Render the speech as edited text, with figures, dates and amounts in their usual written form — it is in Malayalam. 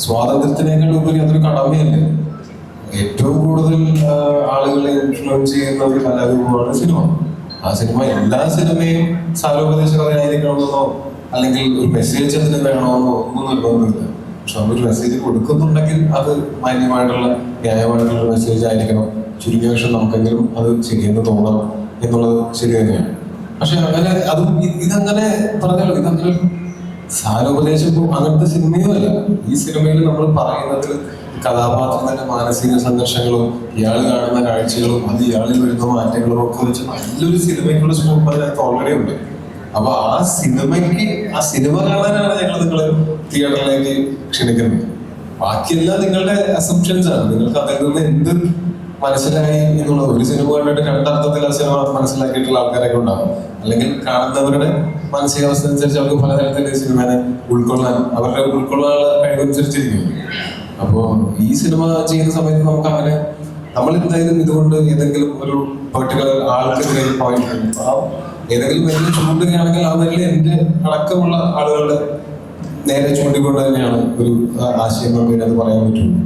സ്വാതന്ത്ര്യത്തിനേക്കാൾ ഉപരി അതൊരു കടമയല്ലേ. ഏറ്റവും കൂടുതൽ ആളുകളെ ഇൻഫ്ലുവൻസ് ചെയ്യുന്ന ഒരു കലാരൂപമാണ് സിനിമ. ആ സിനിമ എല്ലാ സിനിമയും സാരോപദേശ കഥയായിരിക്കണമെന്നോ അല്ലെങ്കിൽ ഒരു മെസ്സേജ് അതിന് വേണമെന്നോ ഒന്നും നിർബന്ധമില്ല. പക്ഷെ നമ്മളൊരു മെസ്സേജ് കൊടുക്കുന്നുണ്ടെങ്കിൽ അത് മാന്യമായിട്ടുള്ള ന്യായമായിട്ടുള്ള മെസ്സേജ് ആയിരിക്കണം. ചുരുങ്ങിയ പക്ഷെ നമുക്കെങ്കിലും അത് ശരിയെന്ന് തോന്നണം എന്നുള്ളത് ശരി തന്നെയാണ്. പക്ഷെ അങ്ങനെ അതും ഇതങ്ങനെ പറഞ്ഞല്ലോ, ഇതങ്ങനെ സാരോപദേശം അങ്ങനത്തെ സിനിമയും അല്ല. ഈ സിനിമയിൽ നമ്മൾ പറയുന്നത് കഥാപാത്രത്തിന്റെ മാനസിക സംഘർഷങ്ങളും ഇയാൾ കാണുന്ന കാഴ്ചകളും അത് ഇയാളിൽ വരുന്ന മാറ്റങ്ങളും ഒക്കെ വെച്ച് നല്ലൊരു സിനിമയ്ക്കുള്ള സ്കോപ്പ് അതിനകത്ത് ഓൾറെഡി ഉണ്ട്. അപ്പൊ ആ സിനിമ കാണാനാണ് ഞങ്ങൾ നിങ്ങളെ തിയേറ്ററിലേക്ക് ക്ഷണിക്കുന്നത്. ബാക്കിയെല്ലാം നിങ്ങളുടെ അസംഷൻസ് ആണ്. നിങ്ങൾക്ക് അതിൽ നിന്ന് എന്ത് മനസ്സിലായി എന്നുള്ളത്. ഒരു സിനിമ കണ്ടിട്ട് രണ്ടർത്ഥത്തിൽ ആ സിനിമ മനസ്സിലാക്കിയിട്ടുള്ള ആൾക്കാരൊക്കെ ഉണ്ടാകും. അല്ലെങ്കിൽ കാണുന്നവരുടെ മാനസികാവസ്ഥ അനുസരിച്ച് അവർക്ക് പലതരത്തിൽ സിനിമയെ ഉൾക്കൊള്ളാൻ അവരുടെ ഉൾക്കൊള്ളാനുള്ള കഴിവനുസരിച്ചിരിക്കും. അപ്പോ ഈ സിനിമ ചെയ്യുന്ന സമയത്ത് നമുക്ക് അങ്ങനെ നമ്മൾ എന്തായാലും ഇതുകൊണ്ട് ഏതെങ്കിലും ഒരു പെർട്ടിക്കുലർ ആൾക്കെതിരെ പോയിന്റ് ഏതെങ്കിലും വലിയ ചൂണ്ടുകയാണെങ്കിൽ ആ വലിയ എന്റെ അടക്കമുള്ള ആളുകളുടെ നേരെ ചൂണ്ടിക്കൊണ്ട് തന്നെയാണ് ഒരു ആശയം നമുക്ക് അത് പറയാൻ പറ്റുള്ളൂ.